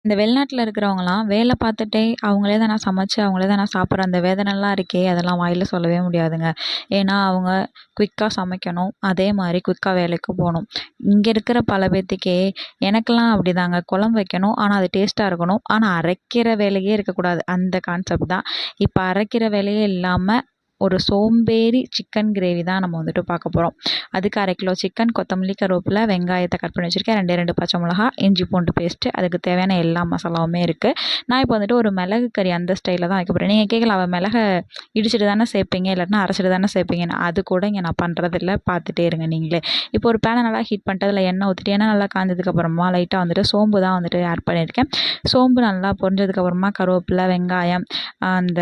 இந்த வெளிநாட்டில இருக்கிறவங்கலாம் வேலை பார்த்துட்டே அவங்களே தான சமைச்சு, அவங்களே தான சாப்பிட்ற அந்த வேதனைலாம் இருக்கே, அதெல்லாம் வாயில சொல்லவே முடியாதுங்க. ஏன்னா, அவங்க குயிக்கா சமைக்கணும். அதே மாரி குயிக்கா வேலைக்கும் போணும். இங்க இருக்கிற பல பேத்துக்கே எனக்கெல்லாம் அப்படிதாங்க. குழம்பு வைக்கணும். ஆனா, அது டேஸ்ட்டா இருக்கணும். ஆனா, அரைக்கிற வேலையே இருக்கக்கூடாது. அந்த கான்செப்ட் தான். இப்ப அரைக்கிற வேலையே இல்லாம ஒரு சோம்பேறி சிக்கன் கிரேவி தான் நம்ம வந்துட்டு பார்க்க போறோம். அதுக்கு 1/2 கிலோ சிக்கன், கொத்தமல்லி, கருவேப்பிலை, வெங்காயத்த கட் பண்ணி வச்சிருக்கேன். 2 பச்சை மிளகா, இஞ்சி பூண்டு பேஸ்ட்டு, அதுக்கு தேவையான எல்லா மசாலாவுமே இருக்கு. நான் இப்போ வந்துட்டு ஒரு மிளகு கறி அந்த ஸ்டைல்ல தான் வைக்க போறேன். நீங்க கேட்கலாம், மிளக இடிச்சிட்டு தானே சேர்ப்பீங்க, இல்லாட்டினா அரைச்சிட்டு தானே சேர்ப்பீங்கன்னு. அது கூட இங்க நான் பண்றதில்ல. பார்த்துட்டே இருங்க நீங்களே. இப்போ ஒரு பேனை நல்லா ஹீட் பண்ணிட்டு அதில எண்ணெய் ஊத்திட்டு, எண்ணெய் நல்லா காஞ்சதுக்கப்புறமா லைட்டா வந்துட்டு சோம்பு தான் வந்துட்டு ஆட் பண்ணியிருக்கேன். சோம்பு நல்லா பொரிஞ்சதுக்கப்புறமா கருவேப்பிலை, வெங்காயம், அந்த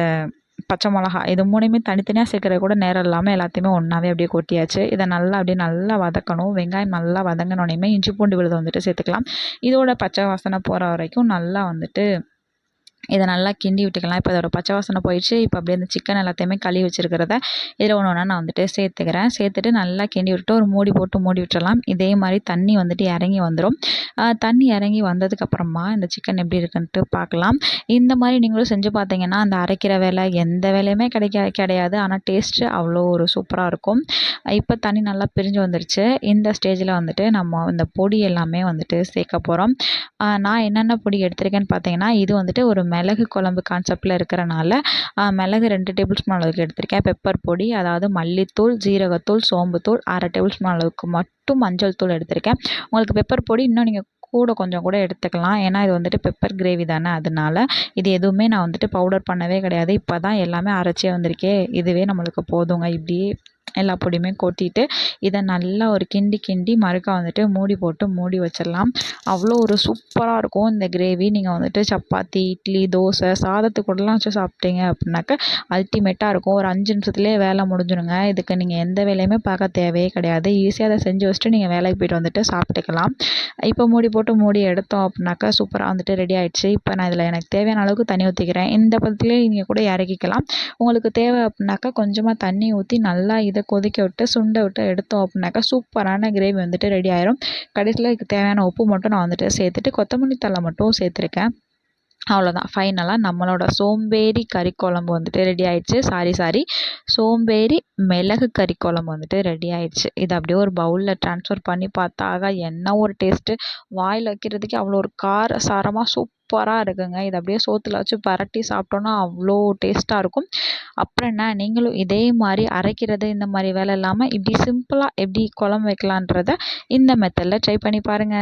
பச்சை மிளகா இது 3யுமே தனித்தனியாக சேர்க்கறது கூட நேரம் இல்லாமல் எல்லாத்தையுமே ஒன்றாவே அப்படியே கொட்டியாச்சு. இதை நல்லா அப்படியே நல்லா வதக்கணும். வெங்காயம் நல்லா வதங்கினோனையுமே இஞ்சி பூண்டு விழுதை வந்துட்டு சேர்த்துக்கலாம். இதோட பச்சை வாசனை போகிற வரைக்கும் நல்லா வந்துட்டு இதை நல்லா கிண்டி விட்டுக்கலாம். இப்போ அதோட பச்சை வாசனை போயிடுச்சு. இப்போ அப்படியே அந்த சிக்கன் எல்லாத்தையுமே கழுவி வச்சிருக்கிறத இதில் ஒன்று ஒன்றா நான் வந்துட்டு சேர்த்துக்கிறேன். சேர்த்துட்டு நல்லா கிண்டி விட்டுட்டு ஒரு மூடி போட்டு மூடி விட்டுறலாம். இதே மாதிரி தண்ணி வந்துட்டு இறங்கி வந்துடும். தண்ணி இறங்கி வந்ததுக்கப்புறமா இந்த சிக்கன் எப்படி இருக்குன்ட்டு பார்க்கலாம். இந்த மாதிரி நீங்களும் செஞ்சு பார்த்தீங்கன்னா அந்த அரைக்கிற வேலை எந்த வேலையுமே கிடையாது. ஆனால் டேஸ்ட்டு அவ்வளோ ஒரு சூப்பராக இருக்கும். இப்போ தண்ணி நல்லா பிரிஞ்சு வந்துருச்சு. இந்த ஸ்டேஜில் வந்துட்டு நம்ம இந்த பொடி எல்லாமே வந்துட்டு சேர்க்க போகிறோம். நான் என்னென்ன பொடி எடுத்திருக்கேன்னு பார்த்தீங்கன்னா, இது வந்துட்டு ஒரு மிளகு குழம்பு கான்செப்டில் இருக்கிறனால மிளகு 2 டேபிள் ஸ்பூன் அளவுக்கு எடுத்திருக்கேன். பெப்பர் பொடி, அதாவது மல்லித்தூள், ஜீரகத்தூள், சோம்புத்தூள், 1/2 டேபிள் ஸ்பூன் அளவுக்கு மட்டும் மஞ்சள் தூள் எடுத்திருக்கேன். உங்களுக்கு பெப்பர் பொடி இன்னும் நீங்கள் கொஞ்சம் கூட எடுத்துக்கலாம். ஏன்னா இது வந்துட்டு பெப்பர் கிரேவி தானே, அதனால இது எதுவுமே நான் வந்துட்டு பவுடர் பண்ணவே கிடையாது. இப்போ தான் எல்லாமே அரைச்சே வந்திருக்கே, இதுவே நம்மளுக்கு போதுங்க. இப்படியே எல்லா பொடியுமே கொட்டிட்டு இதை நல்லா ஒரு கிண்டி கிண்டி மறுக்கா வந்துட்டு மூடி போட்டு மூடி வச்சிடலாம். அவ்வளோ ஒரு சூப்பராக இருக்கும் இந்த கிரேவி. நீங்கள் வந்துட்டு சப்பாத்தி, இட்லி, தோசை, சாதத்துக்கு கூடலாம் வச்சு சாப்பிட்டீங்க அப்படின்னாக்க அல்டிமேட்டாக இருக்கும். ஒரு 5 நிமிஷத்துலேயே வேலை முடிஞ்சிடுங்க. இதுக்கு நீங்கள் எந்த வேலையுமே பார்க்க தேவையே கிடையாது. ஈஸியாக அதை செஞ்சு வச்சுட்டு நீங்கள் வேலைக்கு போய்ட்டு வந்துட்டு சாப்பிட்டுக்கலாம். இப்போ மூடி போட்டு மூடி எடுத்தோம் அப்படின்னாக்கா சூப்பராக வந்துட்டு ரெடி ஆயிடுச்சு. இப்போ நான் இதில் எனக்கு தேவையான அளவுக்கு தண்ணி ஊற்றிக்கிறேன். இந்த பதத்துலேயே நீங்கள் கூட இறக்கிக்கலாம். உங்களுக்கு தேவை அப்படின்னாக்கா கொஞ்சமாக தண்ணி ஊற்றி நல்லா இதை கொதிக்க விட்டு சுண்ட விட்டு எடுத்தோம் அப்படின்னாக்கா சூப்பரான கிரேவி வந்துட்டு ரெடி ஆயிரும். கடைசியில் இதுக்கு தேவையான உப்பு மட்டும் நான் வந்துட்டு சேர்த்துட்டு கொத்தமல்லி தழை மட்டும் சேர்த்துருக்கேன். அவ்வளோதான். ஃபைனலாக நம்மளோட சோம்பேறி கறி குழம்பு வந்துட்டு ரெடி ஆயிடுச்சு. சாரி சோம்பேறி மிளகு கறி குழம்பு வந்துட்டு ரெடி ஆயிடுச்சு. இதை அப்படியே ஒரு பவுலில் ட்ரான்ஸ்ஃபர் பண்ணி பார்த்தா என்ன ஒரு டேஸ்ட்டு. வாயில் வைக்கிறதுக்கே அவ்வளோ ஒரு கார சாரமாக சூப்பராக இருக்குங்க. இதை அப்படியே சோத்துல வச்சு பரட்டி சாப்பிட்டோன்னா அவ்வளோ டேஸ்ட்டாக இருக்கும். அப்புறம் என்ன, நீங்களும் இதே மாதிரி அரைக்கிறது இந்த மாதிரி வேலை இல்லாமல் இப்படி சிம்பிளாக எப்படி குழம்பு வைக்கலான்றத இந்த மெத்தடில் ட்ரை பண்ணி பாருங்கள்.